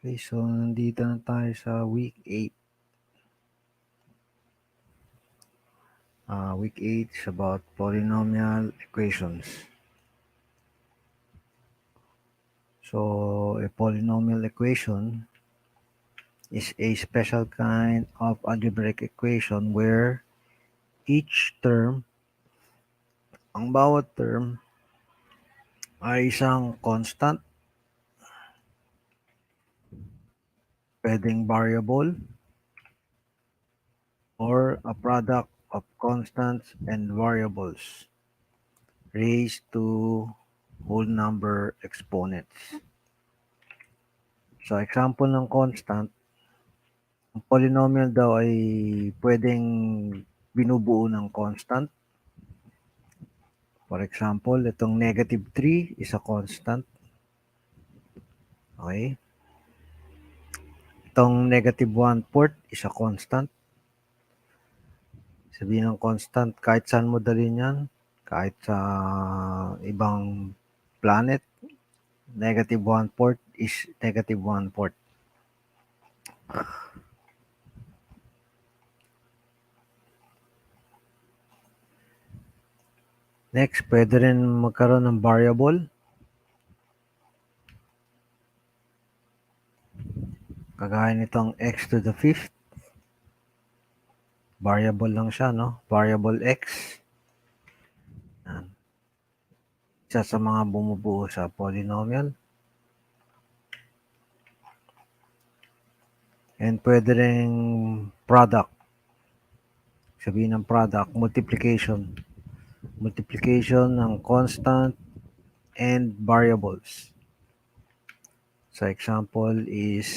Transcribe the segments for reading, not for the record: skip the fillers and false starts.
Okay, so nandito na tayo sa week 8. Week 8 is about polynomial equations. So a polynomial equation is a special kind of algebraic equation where each term, ang bawat term ay isang constant, pwedeng variable, or a product of constants and variables raised to whole number exponents. So example ng constant, ang polynomial daw ay pwedeng binubuo ng constant. For example, itong negative 3 is a constant. Okay. Itong negative 1/4 is a constant. Sabihin ng constant, kahit saan mo dalhin yan, kahit sa ibang planet, negative 1/4 is negative 1/4. Next, pwede rin magkaroon ng variable. Kagaya nitong x to the 5th. Variable lang siya, no? Variable x. Yan. Isa sa mga bumubuo sa polynomial. And pwede rin product. Sabihin ng product, multiplication. Multiplication ng constant and variables. So example is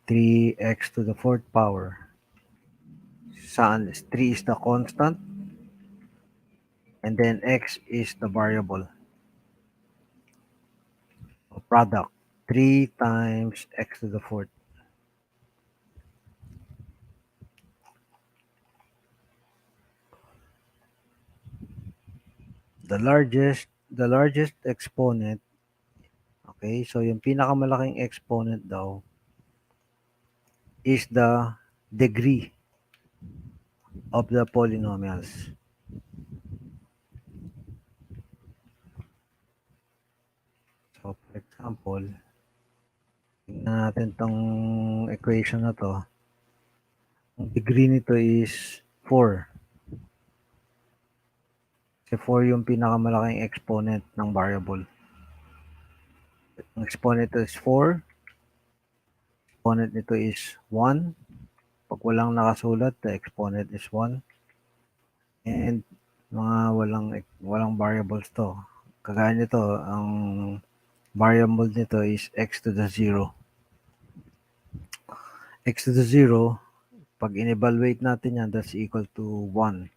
3x to the 4th power. Saan? 3 is the constant and then x is the variable. So product, 3 times x to the 4th. The largest exponent, okay, so yung pinakamalaking exponent daw is the degree of the polynomials. So for example, tingnan natin tong equation na to. Ang degree nito is 4. Kasi 4 yung pinakamalaking exponent ng variable. Ang exponent nito is 4. Exponent nito is 1. Pag walang nakasulat, the exponent is 1. And mga walang variables to. Kagaya nito, ang variable nito is x to the 0. X to the 0, pag in-evaluate natin yan, that's equal to 1.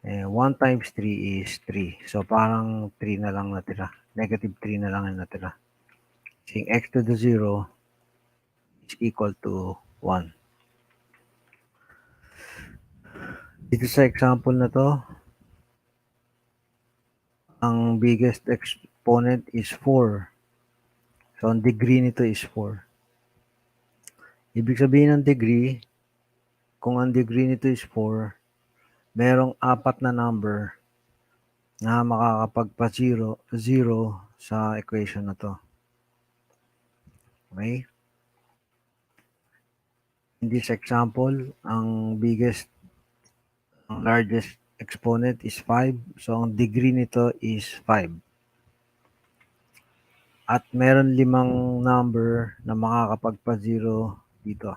1 times 3 is 3. So parang 3 na lang natira. Negative 3 na lang yung natira. Saying x to the 0 is equal to 1. Dito sa example na to, ang biggest exponent is 4. So ang degree nito is 4. Ibig sabihin ng degree, kung ang degree nito is 4, merong 4 na number na makakapagpa-0 sa equation na to. Okay? In this example, ang largest exponent is 5. So, ang degree nito is 5. At meron 5 number na makakapagpa-0 dito.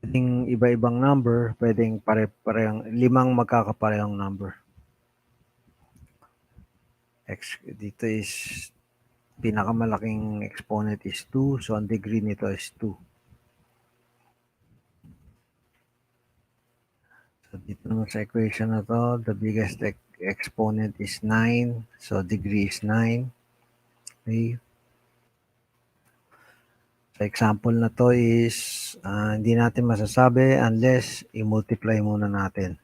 Pwedeng iba-ibang number, pwedeng pare-parehang 5 magkakaparehang number. Dito is pinakamalaking exponent is 2, so ang degree nito is 2. So dito naman sa equation na to, the biggest exponent is 9, so degree is 9. Okay. Sa example na to is hindi natin masasabi unless i-multiply muna natin.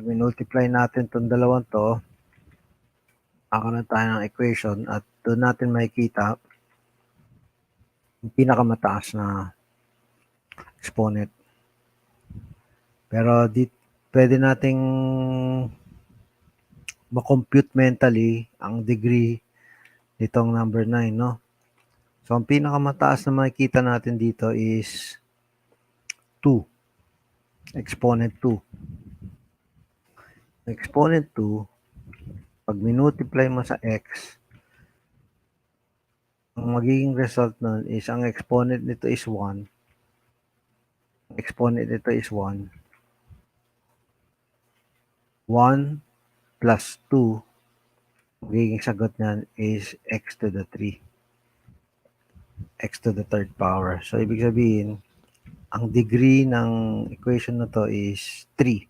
pag minultiply natin itong dalawang to, kakaroon tayo ng equation at doon natin makikita yung pinakamataas na exponent. Pero pwede nating ma-compute mentally ang degree nitong number 9, no? So, ang pinakamataas na makikita natin dito is 2. Exponent 2. Exponent 2, pag minultiply mo sa x, ang magiging result nun is ang exponent nito is 1. Exponent nito is 1. 1 plus 2, magiging sagot niyan is x to the 3. X to the third power. So, ibig sabihin, ang degree ng equation na to is 3.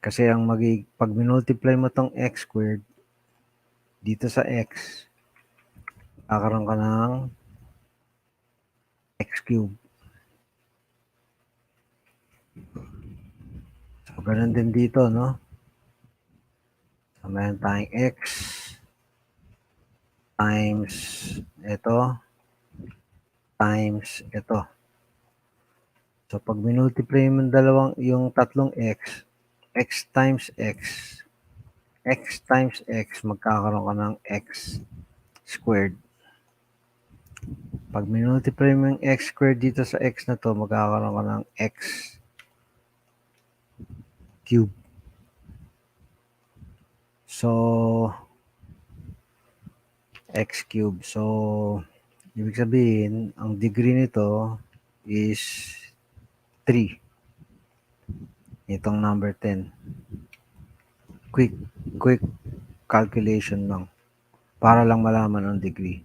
Kasi ang pag minultiply mo tong x squared dito sa x, kakaroon ka ng x cube. So, ganun din dito, no? So, meron tayong x times ito times ito. So, pag minultiply mo yung tatlong x times x times x, magkakaroon ka ng x squared. Pag minultiply mo yung x squared dito sa x na to, magkakaroon ka ng x cube. So, x cube. So, ibig sabihin, ang degree nito is 3. Itong number 10. Quick calculation lang. Para lang malaman ang degree.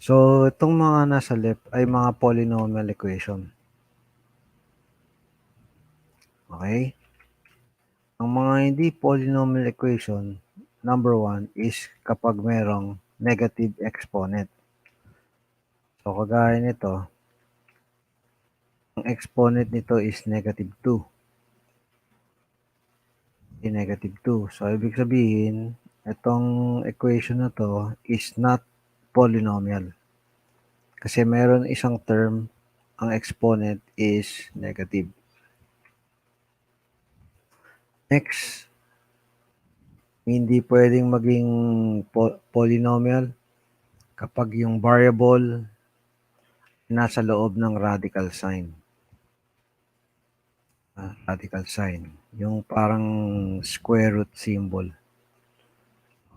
So, itong mga nasa left ay mga polynomial equation. Okay? Ang mga hindi polynomial equation, number 1 is kapag merong negative exponent. So, kagaya nito, ang exponent nito is negative 2. Negative 2. So, ibig sabihin, itong equation na to is not polynomial. Kasi meron isang term, ang exponent is negative. Next, hindi pwedeng maging polynomial kapag yung variable nasa loob ng radical sign. Radical sign. Yung parang square root symbol.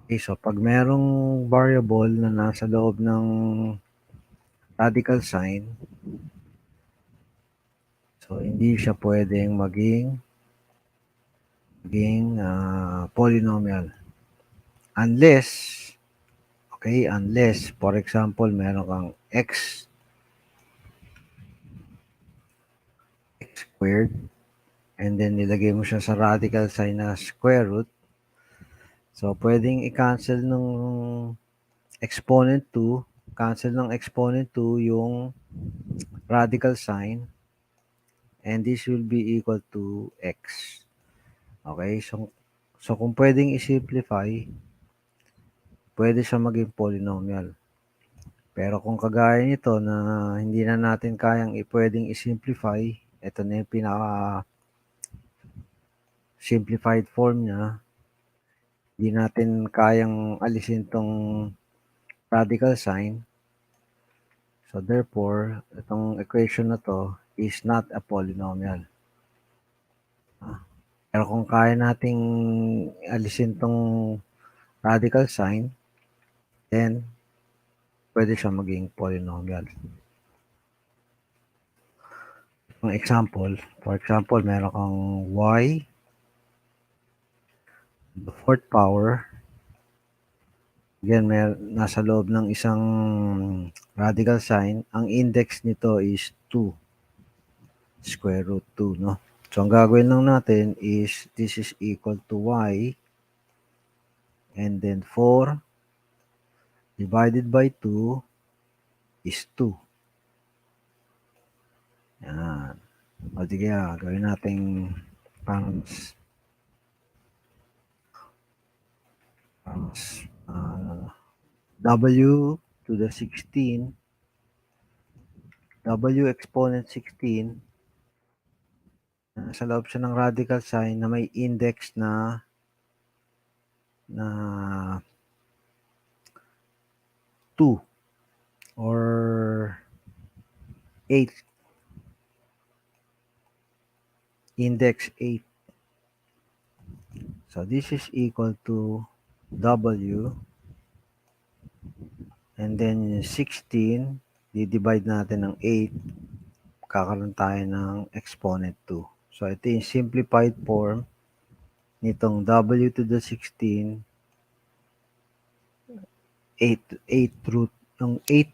Okay, so pag merong variable na nasa loob ng radical sign, so hindi siya pwedeng maging polynomial. Unless, for example, meron kang x squared, and then nilagay mo siya sa radical sign na square root. So, pwedeng i-cancel ng exponent 2, yung radical sign, and this will be equal to x. Okay, so kung pwedeng i-simplify, pwede siya maging polynomial. Pero kung kagaya nito na hindi na natin kayang pwedeng i-simplify, ito na yung pinaka-simplified form niya, hindi natin kayang alisin tong radical sign. So therefore, itong equation na to is not a polynomial. Pero kung kaya nating alisin tong radical sign, then pwede siya maging polynomial. Ang example, for example, meron kang y the fourth power. Again, nasa loob ng isang radical sign. Ang index nito is 2. Square root 2, no? So, ang gagawin lang natin is this is equal to y, and then 4 divided by 2 is 2. Yan. O sige, gawin natin W to the 16, W exponent 16, sa loob siya ng radical sign na may index na 2 or 8, index 8. So this is equal to W, and then 16, di-divide natin ng 8, kakaroon tayo ng exponent 2. So ito yung simplified form nitong W to the 16, 8 root, yung 8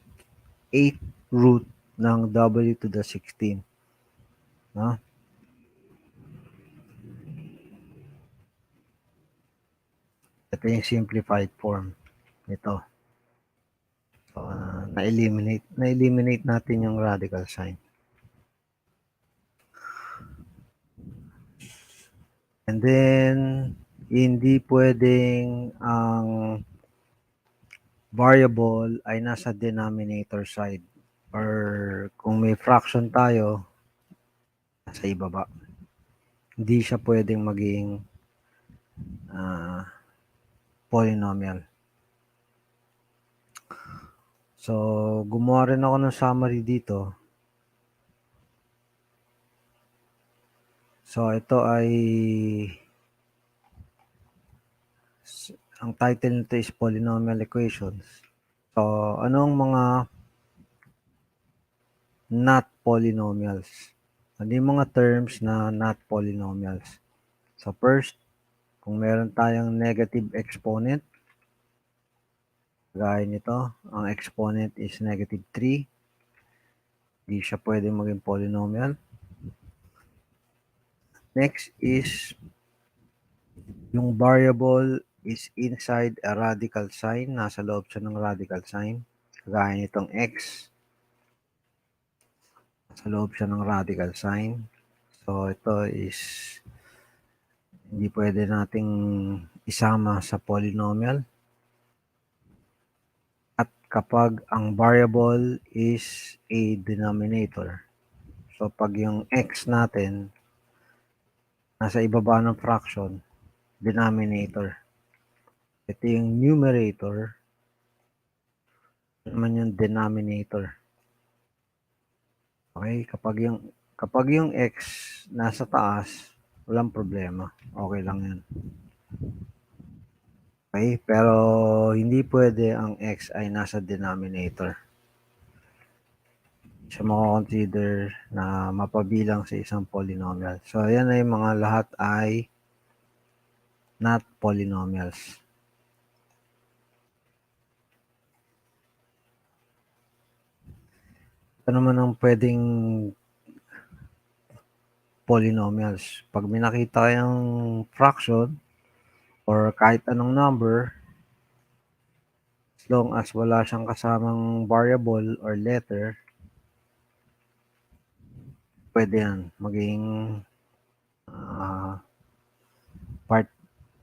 root ng W to the 16. No? Ito yung simplified form nito. So, na-eliminate natin yung radical sign. And then, hindi pwedeng ang variable ay nasa denominator side. Or kung may fraction tayo, nasa ibaba. Hindi siya pwedeng maging polynomial. So, gumawa rin ako ng summary dito. So, ito ay, ang title nito is Polynomial Equations. So, anong mga not polynomials? Ano yung mga terms na not polynomials? So, first, kung meron tayong negative exponent, gaya nito, ang exponent is negative 3, hindi siya pwedeng maging polynomial. Next is, yung variable is inside a radical sign, nasa loob siya ng radical sign, gaya nitong x, nasa loob siya ng radical sign. So, ito is hindi pwede nating isama sa polynomial. At kapag ang variable is a denominator, so pag yung x natin nasa ibaba ng fraction, denominator. Ito yung numerator, naman yung denominator. Okay, kapag yung x nasa taas, walang problema. Okay lang yan. Okay, pero hindi pwede ang x ay nasa denominator. Siya mako-consider na mapabilang sa isang polynomial. So, yan ay mga lahat ay not polynomials. Ito naman ang pwedeng polynomials. Pag may nakita kayong fraction or kahit anong number, as long as wala siyang kasamang variable or letter, pwede yan maging part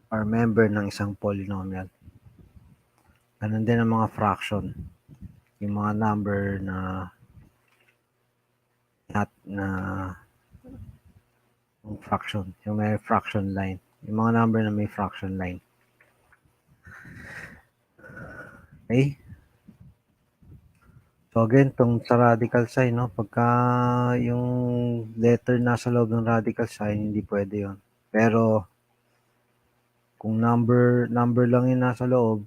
or member ng isang polynomial. Ganun din ang mga fraction. Yung mga number na yung fraction, yung may fraction line. Yung mga number na may fraction line. Okay? So again, tong sa radical sign, no? Pagka yung letter nasa loob ng radical sign, hindi pwede yon. Pero kung number lang yung nasa loob,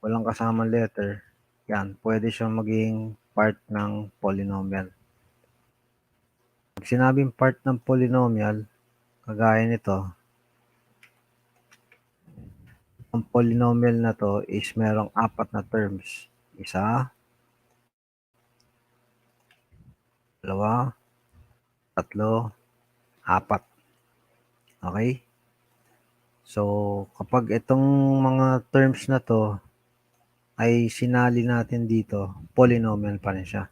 walang kasamang letter, yan, pwede siyang maging part ng polynomial. Pag sinabing part ng polynomial, kagaya nito, ang polynomial na to is merong 4 na terms. 1, 2, 3, 4. Okay? So, kapag itong mga terms na to ay sinali natin dito, polynomial pa rin siya.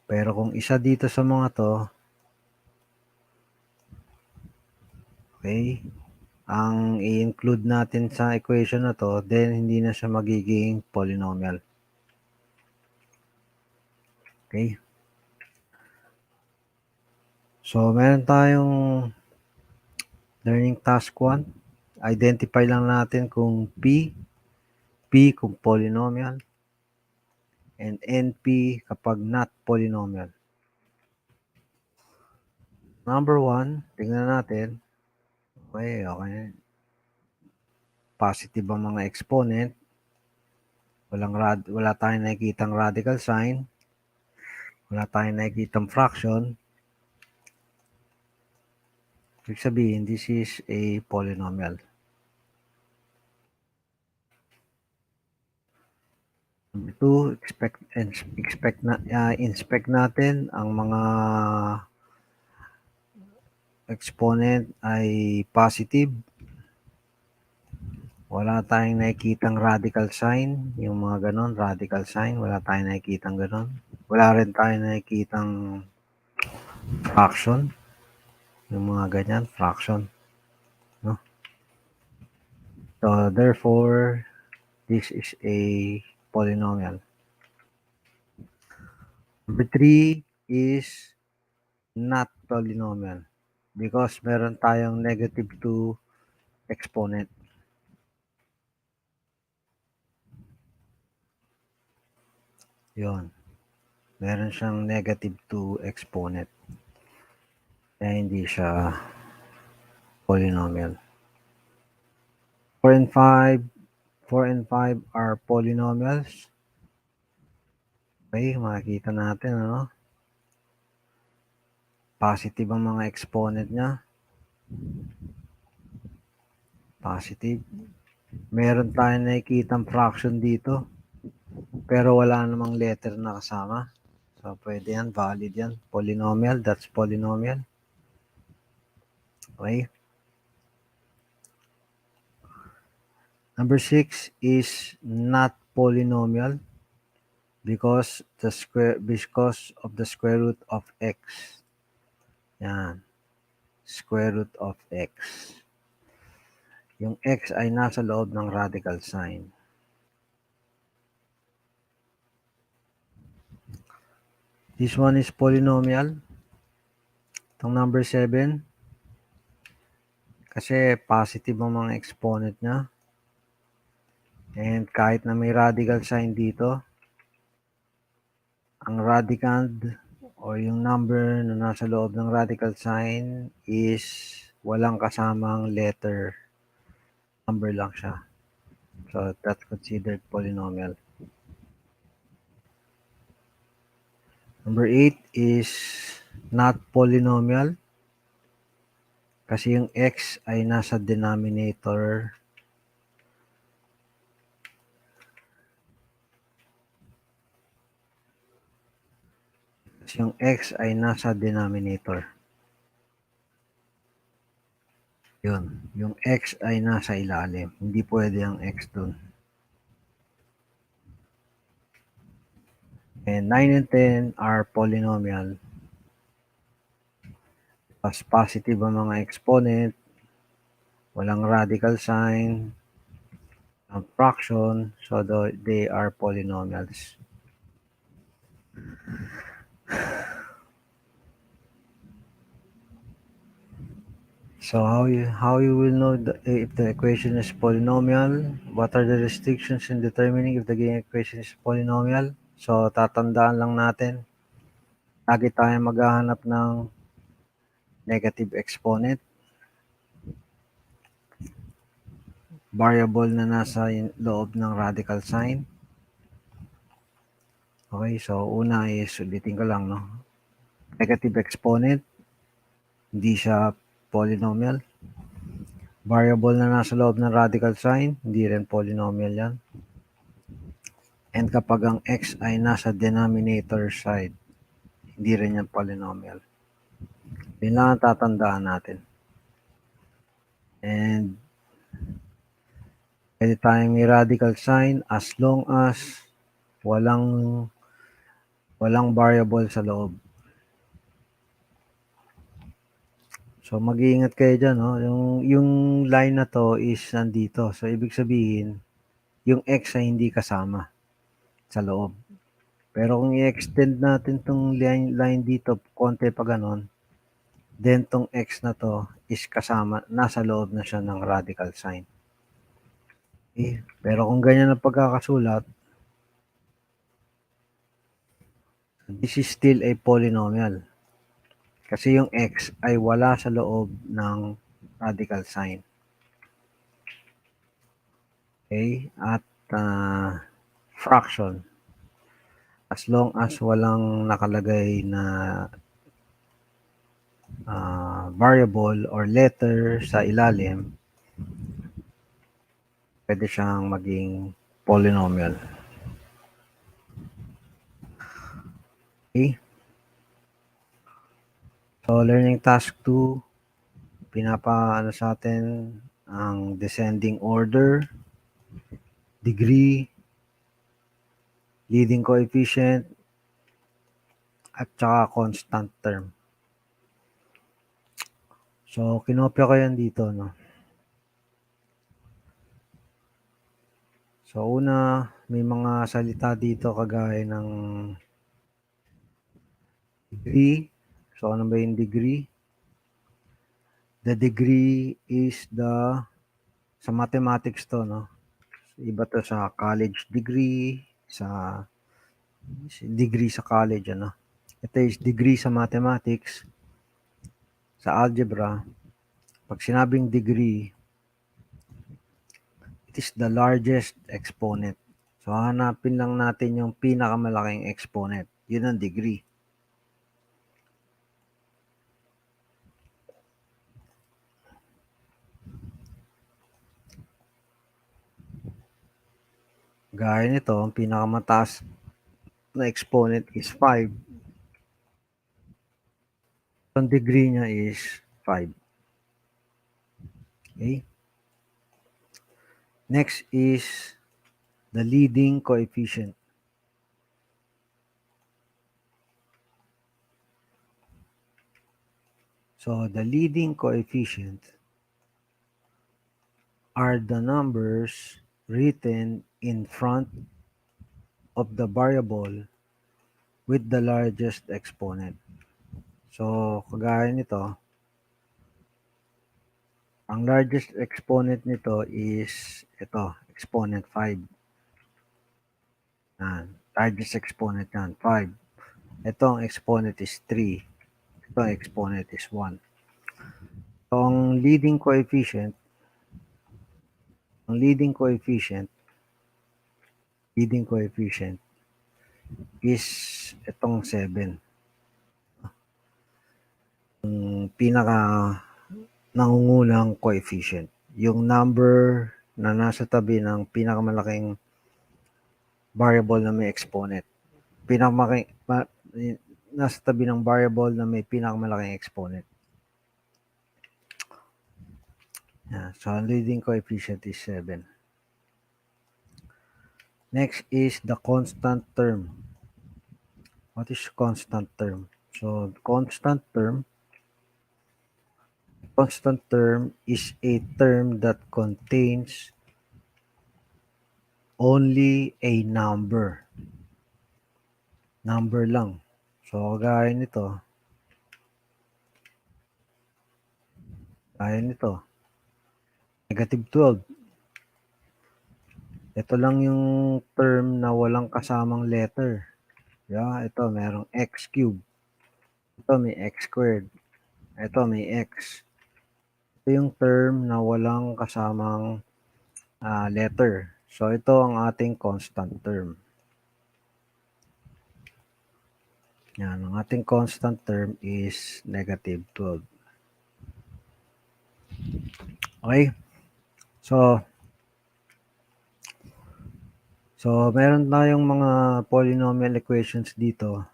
Pero kung isa dito sa mga to, okay, ang i-include natin sa equation na to, then hindi na siya magiging polynomial. Okay? So, meron tayong learning task 1. Identify lang natin kung P kung polynomial, and NP kapag not polynomial. Number 1, tingnan natin. Okay. Positive ang mga exponent. Wala tayong nakikitang radical sign. Wala tayong nakikitang fraction. Ibig sabihin, this is a polynomial. Number 2, inspect natin ang mga exponent ay positive. Wala tayong nakikitang radical sign, yung mga ganon, radical sign, wala tayong nakikitang ganon. Wala rin tayong nakikitang fraction, yung mga ganyan, fraction. No? So, therefore, this is a polynomial. Number 3 is not polynomial because meron tayong negative 2 exponent. Yun. Meron siyang negative 2 exponent. Kaya hindi siya polynomial. 4 and 5 are polynomials. Okay, makikita natin, ano? Positive ang mga exponent niya. Positive. Meron tayong nakikitang fraction dito. Pero wala namang letter na kasama. So, pwede yan. Valid yan. Polynomial. That's polynomial. Okay. Number 6 is not polynomial because of the square root of x. Yan. Square root of x. Yung x ay nasa loob ng radical sign. This one is polynomial. Itong number 7. Kasi positive ang mga exponent niya. And kahit na may radical sign dito, ang radicand o yung number na nasa loob ng radical sign is walang kasamang letter. Number lang siya. So, that's considered polynomial. Number 8 is not polynomial kasi yung x ay nasa denominator. Kasi yung x ay nasa denominator. Yun. Yung x ay nasa ilalim. Hindi pwede ang x dun. And 9 and 10 are polynomial. Mas positive ang mga exponent. Walang radical sign. Ang fraction. So, they are polynomials. So how you will know if the equation is polynomial? What are the restrictions in determining if the given equation is polynomial? So tatandaan lang natin, lagi tayo maghahanap ng negative exponent, variable na nasa loob ng radical sign. Okay, so una is, ulitin ko lang, no? Negative exponent, hindi siya polynomial. Variable na nasa loob ng radical sign, hindi rin polynomial yan. And kapag ang x ay nasa denominator side, hindi rin yan polynomial. Yun lang ang tatandaan natin. And pwede tayong may radical sign as long as walang Walang variable sa loob. So, mag-iingat kayo dyan, no? Yung line na to is nandito. So, ibig sabihin, yung x ay hindi kasama sa loob. Pero kung i-extend natin tong line dito, konti pa ganon, then tong x na to is kasama, nasa loob na siya ng radical sign. Okay? Pero kung ganyan ang pagkakasulat, this is still a polynomial. Kasi yung x ay wala sa loob ng radical sign. Okay? At fraction. As long as walang nakalagay na variable or letter sa ilalim, pwede siyang maging polynomial. Okay? So, learning task 2, pinapaano sa atin ang descending order, degree, leading coefficient, at saka constant term. So, kinopya ko yan dito, no? So, una, may mga salita dito kagaya ng degree. So, ano ba yung degree? The degree is sa mathematics to, no? Iba to sa college degree, sa degree sa college, ano? Ito is degree sa mathematics, sa algebra. Pag sinabing degree, it is the largest exponent. So, hanapin lang natin yung pinakamalaking exponent. Yun ang degree. Gaya nito, ang pinakamataas na exponent is 5. Ang degree niya is 5. Okay? Next is the leading coefficient. So, the leading coefficient are the numbers written in front of the variable with the largest exponent. So, kagaya nito, ang largest exponent nito is ito, exponent 5. Largest exponent yan, 5. Ito ang exponent is 3. Ito ang exponent is 1. So, ang leading coefficient is itong 7. Yung pinaka nangungunang coefficient. Yung number na nasa tabi ng pinakamalaking variable na may exponent. Nasa tabi ng variable na may pinakamalaking exponent. Yeah, so ang leading coefficient is 7. Next is the constant term. What is constant term? So, constant term is a term that contains only a number. Number lang. So, gaya nito. Negative 12. Ito lang yung term na walang kasamang letter. Yeah, ito merong x cubed. Ito may x squared. Ito may x. Ito yung term na walang kasamang letter. So, ito ang ating constant term. Yan, ang ating constant term is negative 12. Okay? So, meron tayong mga polynomial equations dito.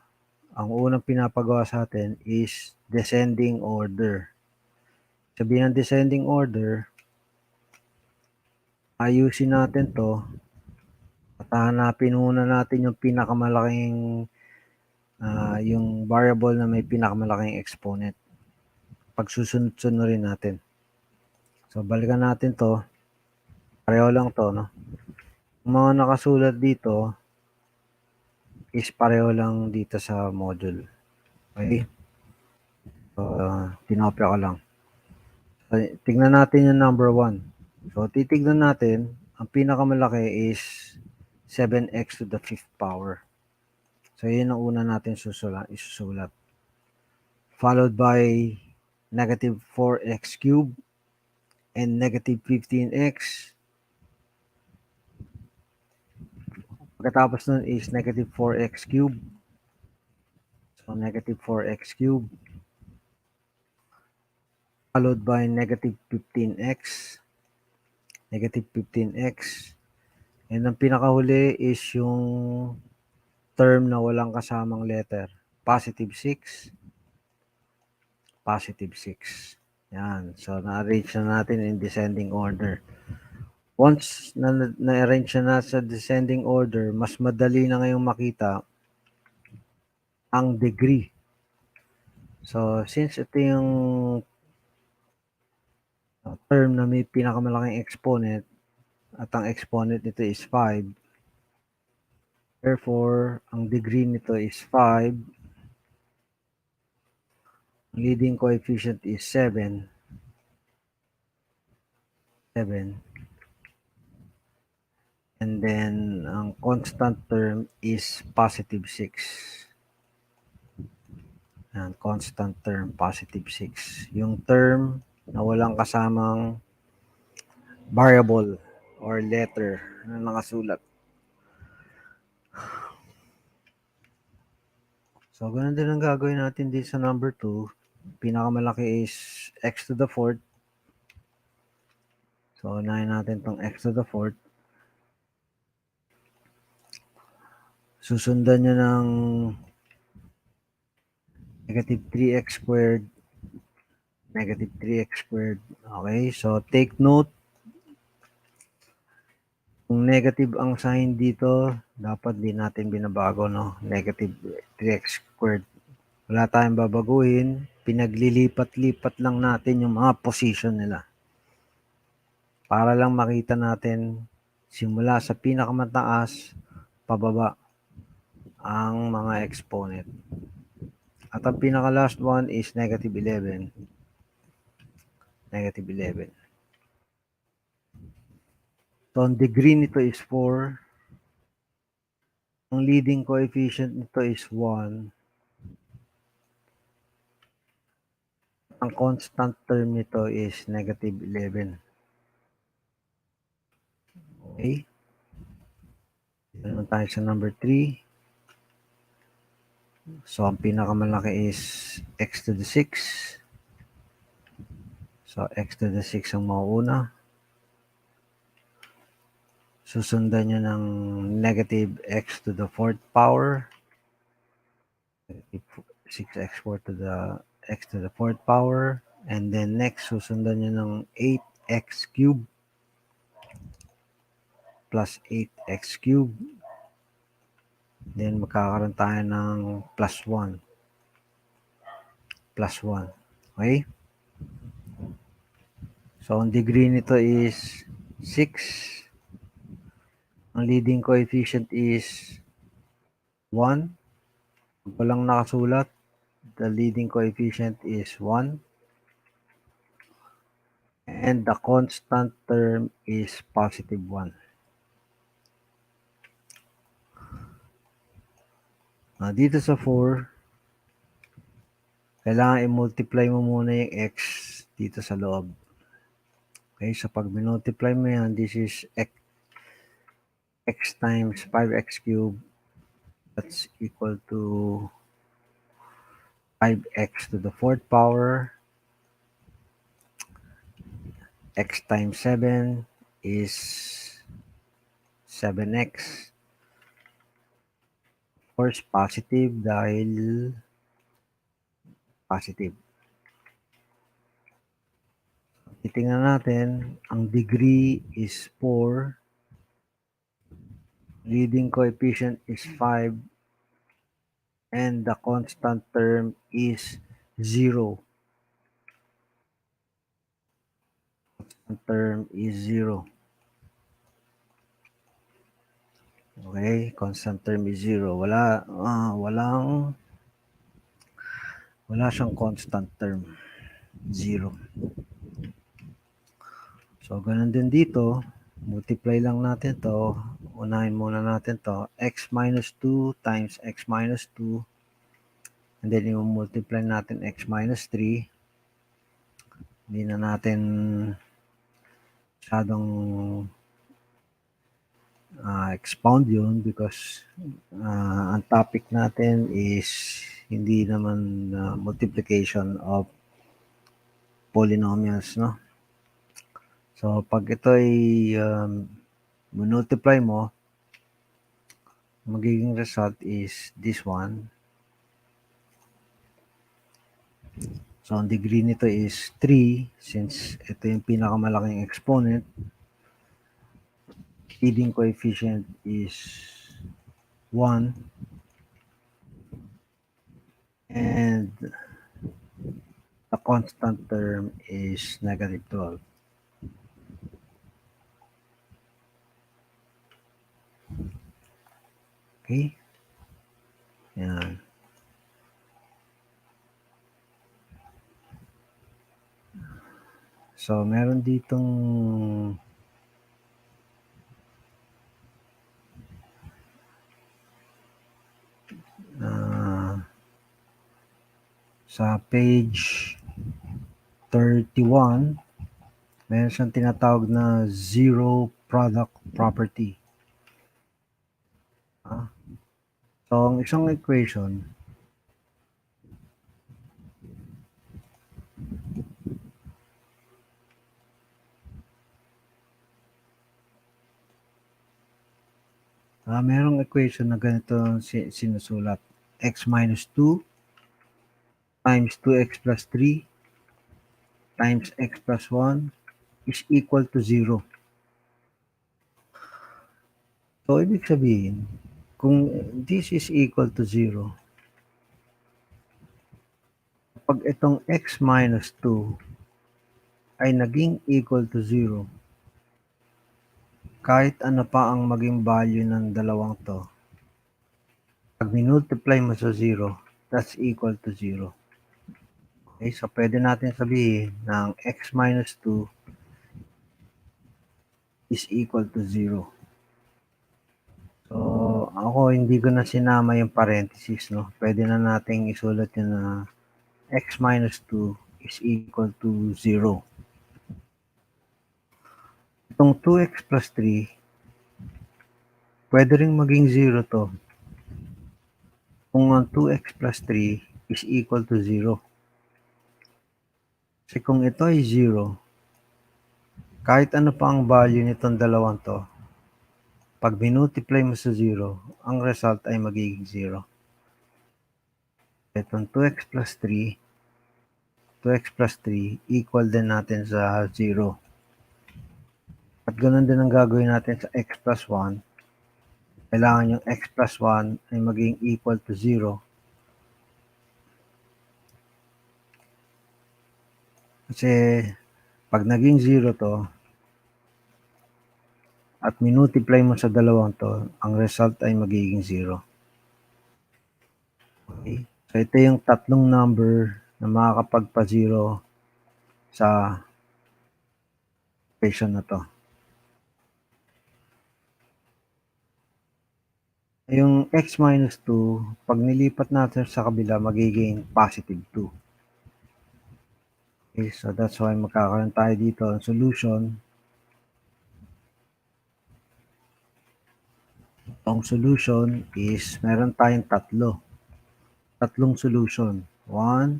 Ang unang pinapagawa sa atin is descending order. Sabihin ng descending order, ayusin natin to at hanapin muna natin yung pinakamalaking yung variable na may pinakamalaking exponent. Pagsusunod-sunurin natin. So, balikan natin to. Pareho lang to, no? Yung mga nakasulat dito is pareho lang dito sa module. Okay? So, tinopya ko lang. So, tignan natin yung number 1. So, titignan natin, ang pinakamalaki is 7x to the 5th power. So, yun ang una natin isusulat. Followed by negative 4x cubed and negative 15x. Pagkatapos nun is negative 4x cubed. So, negative 4x cubed. Followed by negative 15x. Negative 15x. And ang pinakahuli is yung term na walang kasamang letter. Positive 6. Positive 6. Yan. So, na-arrange na natin in descending order. Once na-arrange na sa descending order, mas madali na ngayong makita ang degree. So, since ito yung term na may pinakamalaking exponent at ang exponent nito is 5, therefore, ang degree nito is 5. Ang leading coefficient is 7. 7. And then, ang constant term is positive 6. Yan, constant term, positive 6. Yung term na walang kasamang variable or letter na nakasulat. So, ganun din ang gagawin natin dito sa number 2. Pinakamalaki is x to the 4th. So, unahin natin tong x to the 4th. Susundan nyo ng negative 3x squared. Negative 3x squared. Okay, so take note. Kung negative ang sign dito, dapat di natin binabago, no? Negative 3x squared. Wala tayong babaguhin. Pinaglilipat-lipat lang natin yung mga position nila. Para lang makita natin simula sa pinakamataas pababa ang mga exponent. At ang pinaka-last one is negative 11. Negative 11. So, ang degree nito is 4. Ang leading coefficient nito is 1. Ang constant term nito is negative 11. Okay? Naman tayo sa number 3. So, ang pinakamalaki is x to the 6. So, x to the 6 ang mauuna. Susundan nyo ng negative x to the 4th power. 6x4 to the x to the 4th power. And then next, susundan nyo ng 8x cubed plus 8x cubed. Then, magkakaroon tayo ng plus 1. Plus 1. Okay? So, ang degree nito is 6. Ang leading coefficient is 1. Kung walang nakasulat, the leading coefficient is 1. And the constant term is positive 1. Dito sa 4, kailangan i-multiply mo muna yung x dito sa loob. Okay, so pag minultiply mo yan, this is x times 5x cubed. That's equal to 5x to the 4th power. X times 7 is 7x. Of course, positive dahil positive. Titingnan natin, ang degree is 4. Leading coefficient is 5. and the constant term is 0. Constant term is 0. Okay, constant term is 0. Wala siyang constant term. 0. So, ganun din dito. Multiply lang natin to. Unahin muna natin to. X minus 2 times x minus 2. And then, i-multiply natin x minus 3. Hindi na natin masyadong expound yun because ang topic natin is hindi naman multiplication of polynomials, no? So, pag ito ay multiply mo, magiging result is this one. So, ang degree nito is 3 since ito yung pinakamalaking exponent. Leading coefficient is 1. And the constant term is negative 12. Okay? Yan. So, meron ditong sa page 31, meron siyang tinatawag na zero product property. So, ang isang equation, merong equation na ganito sinusulat. X minus 2 times 2x plus 3 times x plus 1 is equal to 0. So, ibig sabihin, kung this is equal to 0, pag itong x minus 2 ay naging equal to 0, kahit ano pa ang maging value ng dalawang to, pag minultiply mo sa 0, that's equal to 0. Okay, so pwede natin sabihin na ang x minus 2 is equal to 0. So, ako hindi ko na sinama yung parenthesis, no? Pwede na nating isulat yun na x minus 2 is equal to 0. Itong 2x plus 3, pwede rin maging 0 to. Kung ang 2x plus 3 is equal to 0. Kasi kung ito ay 0, kahit ano pa ang value nitong dalawang to, pag minultiply mo sa 0, ang result ay magiging 0. Itong 2x plus 3 equal din natin sa 0. At ganoon din ang gagawin natin sa x plus 1. Kailangan yung x plus 1 ay maging equal to 0. Kasi pag naging 0 to, at minultiply mo sa dalawang to, ang result ay magiging 0. Okay? So, ito yung tatlong number na makakapagpa-0 sa equation na to. Yung x minus 2, pag nilipat natin sa kabila, magiging positive 2. Okay, so that's why magkakaroon tayo dito ng solution. Ang solution is, meron tayong tatlong solution. 1,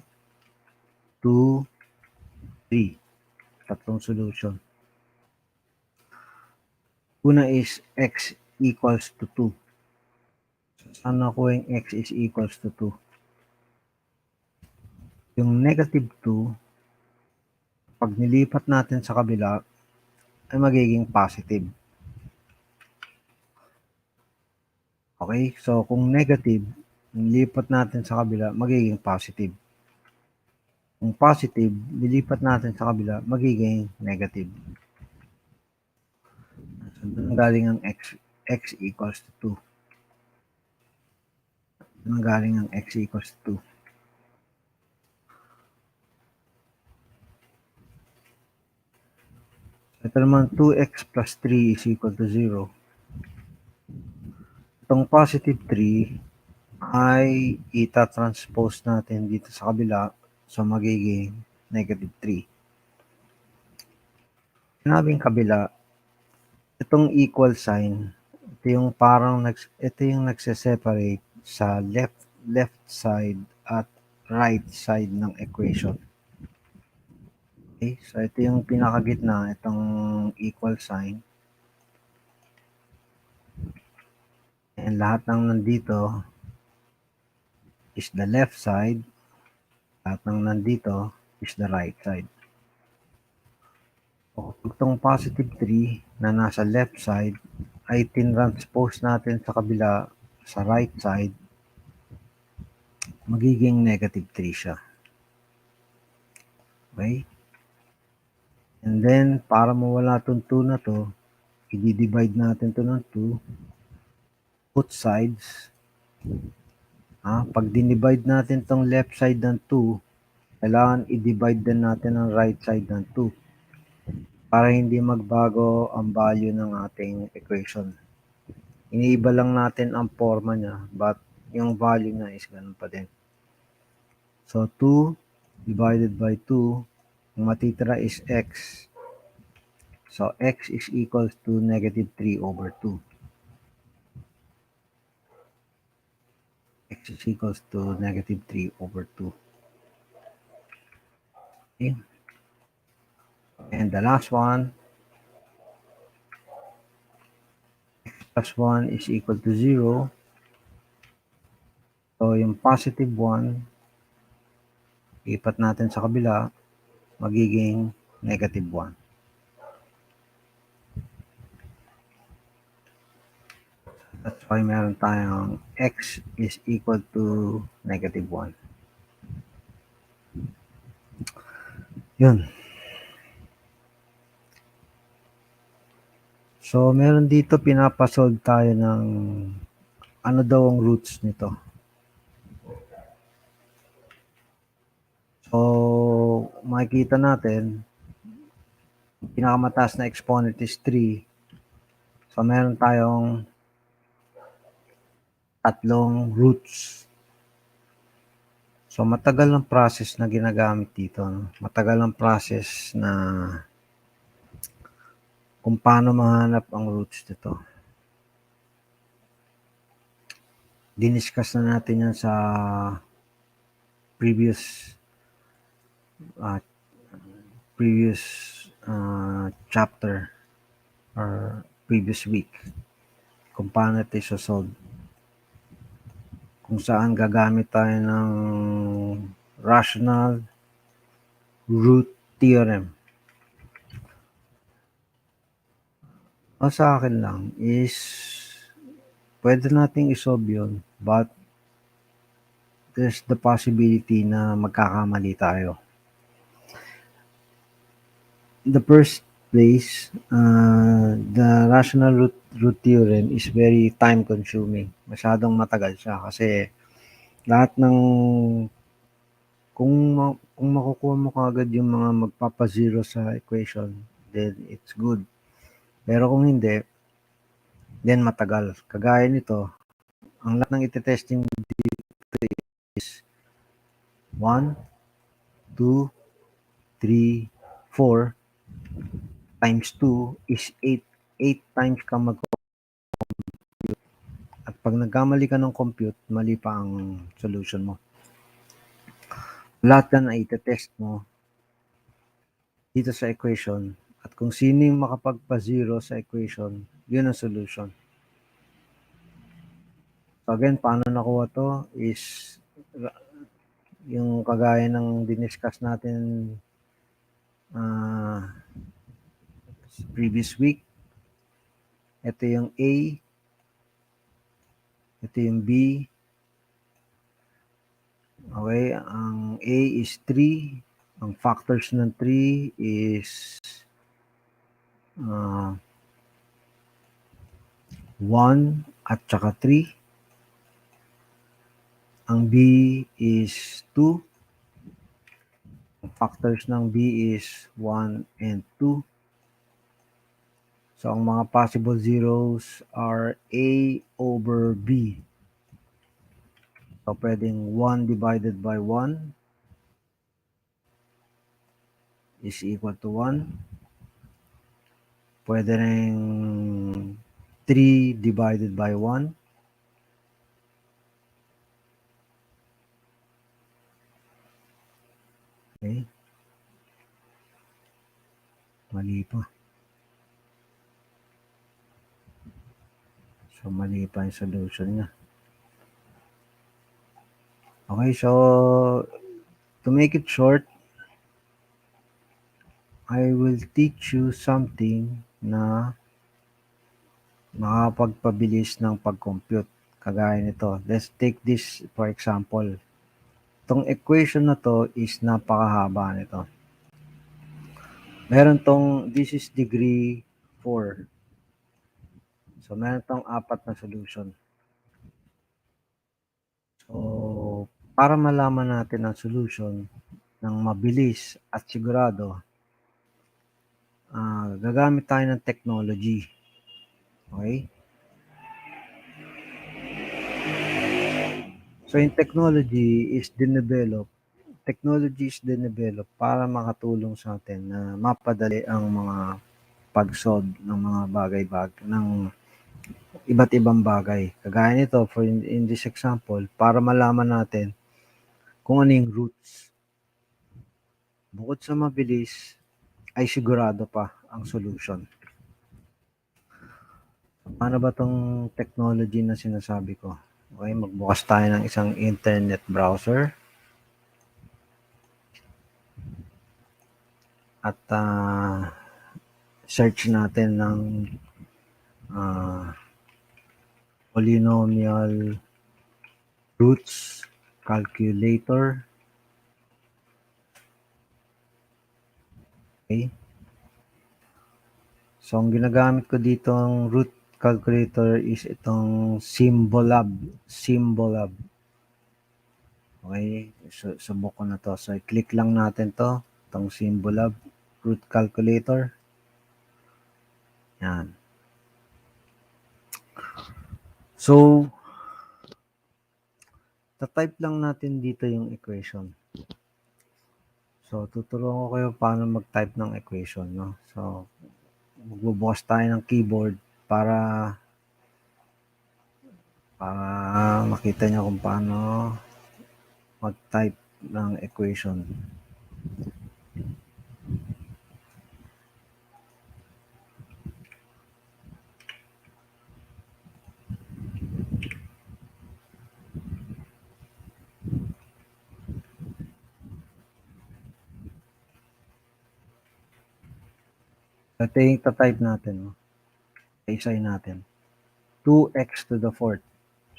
2, 3. Tatlong solution. Una is x equals to 2. Saan nakuha yung x is equals to 2? Yung negative 2, pag nilipat natin sa kabila, ay magiging positive. Okay, so kung negative, Nilipat natin sa kabila, magiging positive. Kung positive, nilipat natin sa kabila, magiging negative. So, doon galing ang x equals to 2. Doon galing ang x equals to 2. Ito naman, 2x plus 3 is equal to 0. Itong positive 3 ay ita-transpose natin dito sa kabila, so magiging negative 3. Sinabing kabila, itong equal sign, ito yung parang ito yung nagse-separate sa left side at right side ng equation. Okay, so ito yung pinakagitna, itong equal sign. And lahat ng nandito is the left side, lahat ng nandito is the right side. So, itong positive 3 na nasa left side ay tinranspose natin sa kabila sa right side, magiging negative 3 siya. Okay? And then, para mawala itong 2 na to, i-divide natin to ng 2, both sides. Pag dinivide natin tong left side ng 2, kailangan i-divide din natin ang right side ng 2 para hindi magbago ang value ng ating equation. Iniiba lang natin ang forma niya, but yung value niya is ganun pa din. So, 2 divided by 2, ang matitira is x. So, x is equals to negative 3 over 2. X is equals to negative 3 over 2. Okay. And the last one, x plus 1 is equal to 0. So, yung positive 1, ipat natin sa kabila, magiging negative 1. That's why meron tayong x is equal to negative 1. Yun. So, meron dito pinapasolve tayo ng ano daw ang roots nito. So, makikita natin, pinakamataas na exponent is 3. So, meron tayong tatlong roots. So, matagal ang process na ginagamit dito. Matagal ang process na kung paano mahanap ang roots nito. Diniscuss na natin yan sa previous chapter or previous week. Kung paano ito isosolve. Kung saan gagamit tayo ng rational root theorem. Sa akin lang is pwede nating isolve yun, but there's the possibility na magkakamali tayo. In the first place, the rational root theorem is very time consuming. Masyadong matagal siya kasi lahat ng kung makukuha mo kaagad yung mga magpapa-zero sa equation, then it's good. Pero kung hindi, then matagal. Kagaya nito, ang lahat ng iti-testing dito is 1, 2, 3, 4 times 2 is 8. 8 times ka mag-compute. At pag nagkamali ka ng compute, mali pa ang solution mo. Lahat yan ay iti-test mo dito sa equation. At kung sino yung makapagpa-zero sa equation, yun ang solution. So again, paano nakuha to is yung kagaya ng diniscuss natin previous week. Ito yung A, ito yung B, Okay, ang A is 3. Ang factors ng 3 is 1 at saka 3. Ang B is 2. Ang factors ng B is 1 and 2. So, ang mga possible zeros are A over B. So, pwedeng 1 divided by 1 is equal to 1. Pwede rin 3 divided by 1. Okay. Mali pa. So, mali pa yung solution niya. Okay, so to make it short, I will teach you something na makapagpabilis ng pag-compute. Kagaya nito. Let's take this for example. Itong equation na to is napakahaba nito. Meron tong, this is degree 4. So, meron tong 4 na solution. So, para malaman natin ang solution ng mabilis at sigurado, gagamit tayo ng technology. Okay? So, yung technology is dinevelop para makatulong sa atin na mapadali ang mga pag-solve ng mga bagay-bagay, ng iba't ibang bagay. Kagaya nito, for in this example, para malaman natin kung ano yung roots. Bukod sa mabilis, ay sigurado pa ang solution. Paano ba tong technology na sinasabi ko? Okay, magbukas tayo ng isang internet browser. At search natin ng polynomial roots calculator. Okay. So, ang ginagamit ko dito ang root calculator is itong Symbolab. Okay. So, subok ko na to. So, i-click lang natin to. Itong Symbolab root calculator. Yan. So, ta-type lang natin dito yung equation. So, tuturuan ko kayo paano mag-type ng equation, no? So, magbubukas tayo ng keyboard para makita nyo kung paano mag-type ng equation. Ito yung ta-type natin, no? Isa-isahin natin. 2x to the fourth.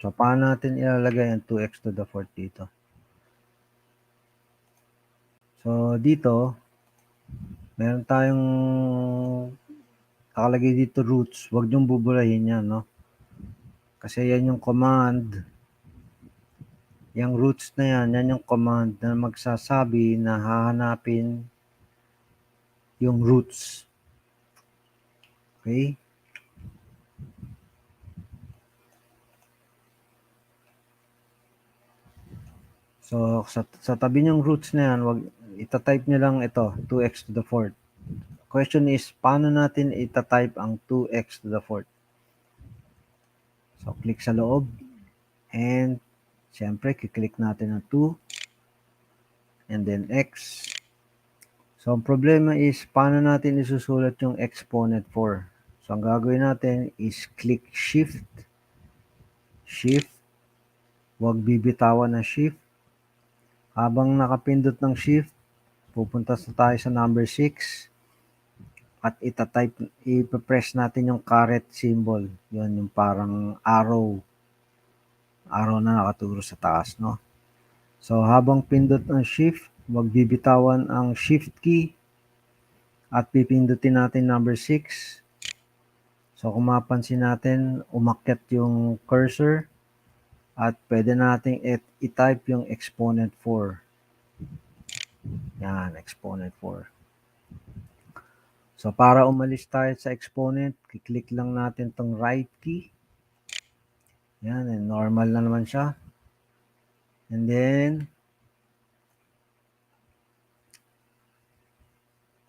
So, paano natin ilalagay ang 2x to the fourth dito? So, dito, meron tayong nakalagay dito roots. Huwag niyong buburahin yan, no? Kasi yan yung command. Yung roots na yan yung command na magsasabi na hahanapin yung roots. Okay? So, sa tabi niyong roots na yan, ita-type niyo lang ito, 2x to the fourth. Question is, paano natin ita-type ang 2x to the fourth? So, click sa loob. And, siyempre, kiklik natin ang 2. And then, x. So, ang problema is, paano natin isusulat yung exponent 4? So, ang gagawin natin is click shift. Huwag bibitawan ng shift. Habang nakapindot ng shift, pupunta tayo sa number 6 at ipa-press natin yung caret symbol. Yun, yung parang arrow na nakaturo sa taas, no? So, habang pindot ang shift, huwag bibitawan ang shift key at pipindutin natin number 6. So, kung mapansin natin, umakyat yung cursor at pwede natin i-type yung exponent 4. Yan, exponent 4. So, para umalis tayo sa exponent, kiklik lang natin tong right key. Yan, normal na naman siya. And then,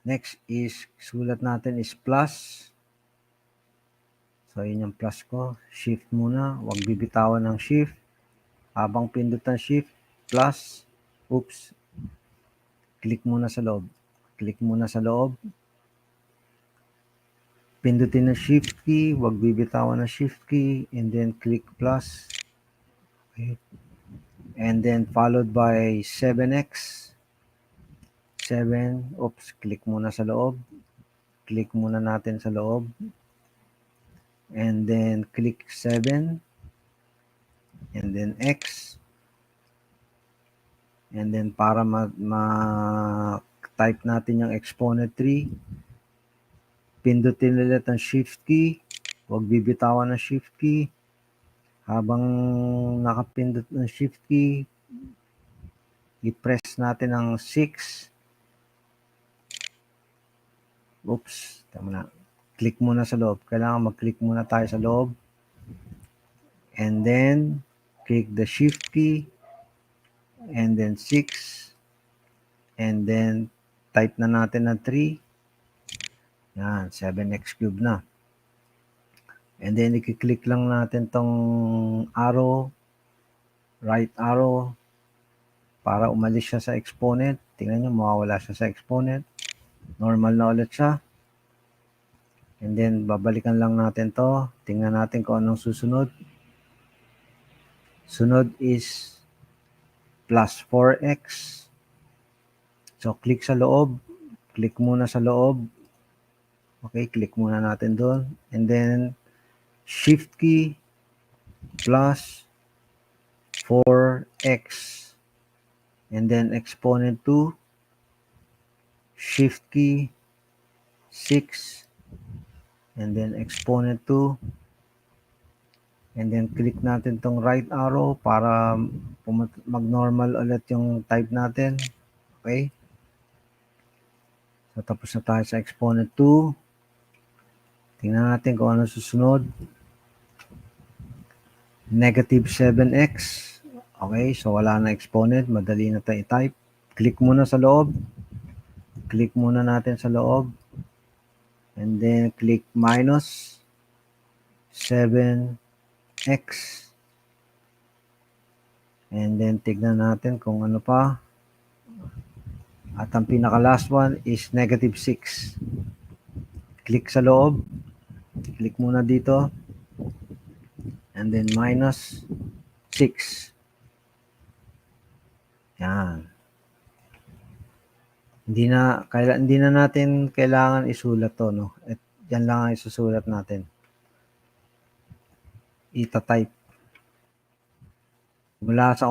next is, sulat natin is plus. So, yun yung plus ko. Shift muna. Huwag bibitawan ng shift. Habang pindot ng shift, plus. Oops. Click muna sa loob. Click muna sa loob. Pindutin ng shift key. Huwag bibitawan ng shift key. And then, click plus. Okay. And then, followed by 7x. 7. Oops. Click muna sa loob. Click muna natin sa loob. And then, click 7. And then, x. And then, para ma-type natin yung exponent 3, pindutin ulit ang shift key. Huwag bibitawan ng shift key. Habang nakapindot ng shift key, i-press natin ang 6. Oops, tama na. Click muna sa loob. Kailangan mag-click muna tayo sa loob. And then, click the shift key. And then 6. And then, type na natin ng 3. Yan, 7x cube na. And then, i-click lang natin tong arrow, right arrow, para umalis siya sa exponent. Tingnan nyo, mawawala siya sa exponent. Normal na ulit siya. And then, babalikan lang natin to. Tingnan natin kung anong susunod. Sunod is plus 4x. So, click sa loob. Click muna sa loob. Okay, click muna natin doon. And then, shift key plus 4x. And then, exponent 2. Shift key 6. And then, exponent 2. And then, click natin tong right arrow para mag-normal ulit yung type natin. Okay? So, tapos na tayo sa exponent 2. Tingnan natin kung ano susunod. Negative 7x. Okay, so wala na exponent. Madali na tayo i-type. Click muna sa loob. Click muna natin sa loob. And then, click minus 7x. And then, tignan natin kung ano pa. At ang pinaka-last one is negative 6. Click sa loob. Click muna dito. And then, minus 6. Yan. Hindi na natin kailangan isulat to, no? At yan lang ang isusulat natin. Ita-type. Mula sa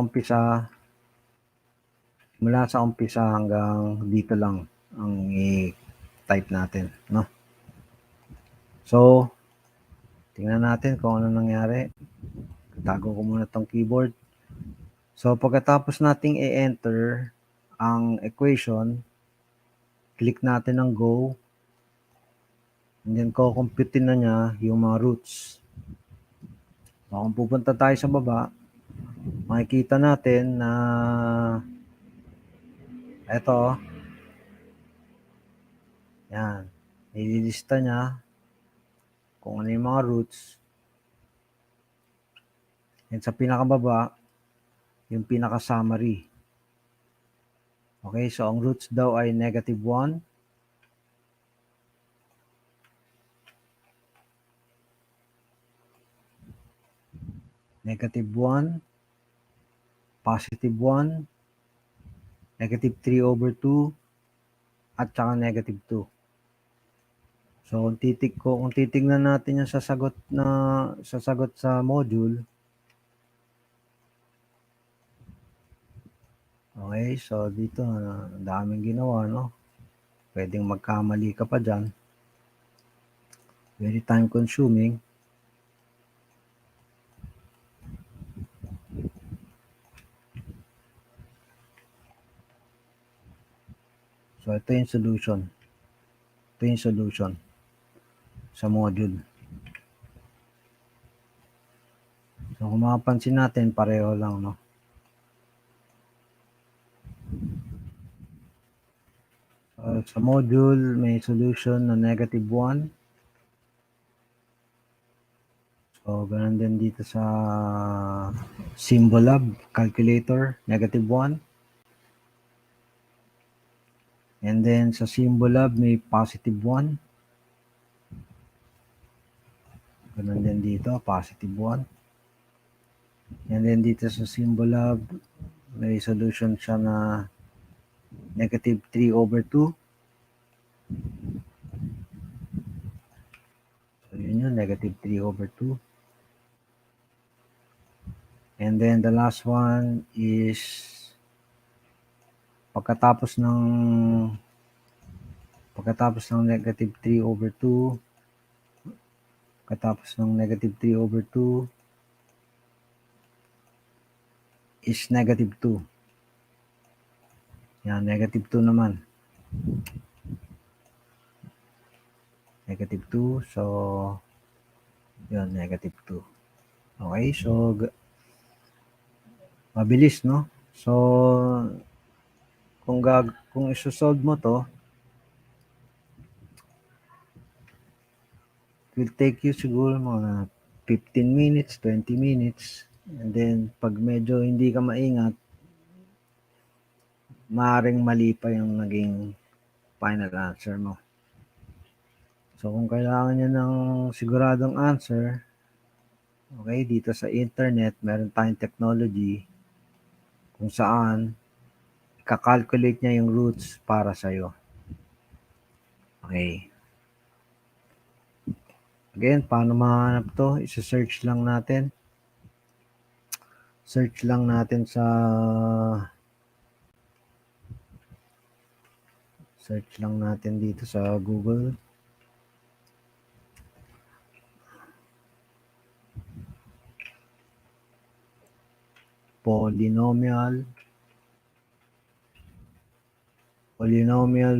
umpisa hanggang dito lang ang i-type natin, no? So, tingnan natin kung ano nangyari. Tago ko muna tong keyboard. So, pagkatapos nating i-enter ang equation, click natin ang go. And then, kukumputin na niya yung mga roots. So, kung pupunta tayo sa baba, makikita natin na eto, yan, nililista niya kung ano yung mga roots. And sa pinakababa, yung pinaka-summary. Okay, so ang roots daw ay negative 1, negative 1, positive 1, negative 3 over 2, at saka negative 2. So, kung titignan natin yung sasagot sa module, Okay, so dito, ang daming ginawa, no? Pwedeng magkamali ka pa dyan. Very time consuming. So, ito yung solution. Ito yung solution sa module. So, kung mapapansin natin, pareho lang, no? Sa module, may solution na -1. So, ganun din dito sa Symbolab calculator, -1. And then sa Symbolab, may +1. Ganun din dito, +1. And then dito sa Symbolab, may solution siya na -3/2. So, yun yun, -3/2. And then the last one is pagkatapos ng -3/2, is -2. Yan, -2 naman. -2, so yun, -2. Okay, so mabilis, no? So, kung isosolve mo to, it will take you siguro mga 15 minutes, 20 minutes. And then, pag medyo hindi ka maingat, maaaring mali pa yung naging final answer mo. So, kung kailangan nyo ng siguradong answer, okay, dito sa internet, meron tayong technology kung saan ika-calculate niya yung roots para sa'yo. Okay. Again, paano mahanap to? Isa-search lang natin. Search lang natin dito sa Google. Polynomial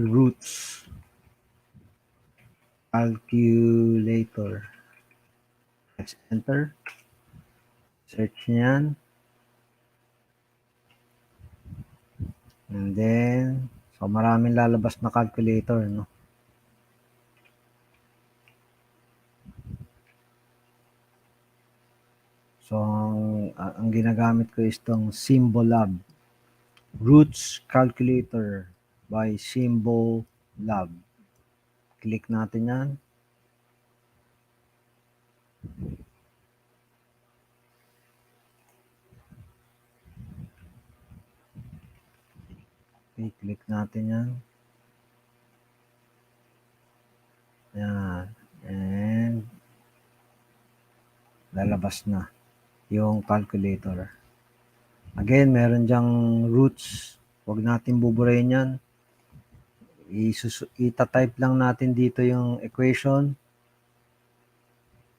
roots calculator. Let's enter. Search niyan. And then, so maraming lalabas na calculator, no? So, ang ginagamit ko is itong Symbolab. Roots Calculator by Symbolab. Click natin yan. Okay, click natin yan. Yan. And lalabas na yung calculator. Again, meron dyang roots. Huwag natin buburayin yan. Ita-type lang natin dito yung equation.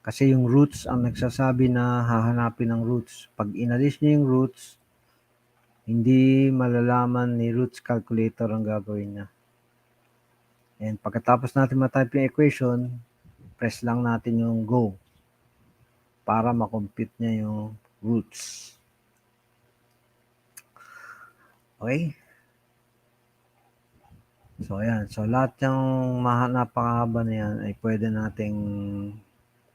Kasi yung roots ang nagsasabi na hahanapin ng roots. Pag inalis niyo yung roots, hindi malalaman ni roots calculator ang gagawin niya. And pagkatapos natin ma-type yung equation, press lang natin yung go para ma-compute niya yung roots. Okay? So, ayan. So, lahat yung napakahaba na yan ay pwede nating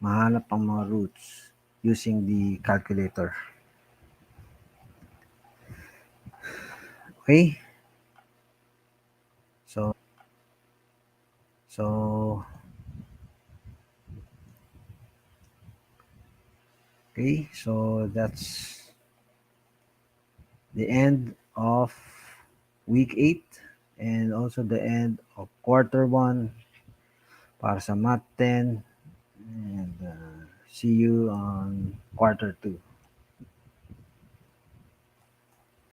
mahanap ang mga roots using the calculator. Okay? So okay, so that's the end of week 8 and also the end of quarter 1 para sa MATH10, and see you on quarter 2.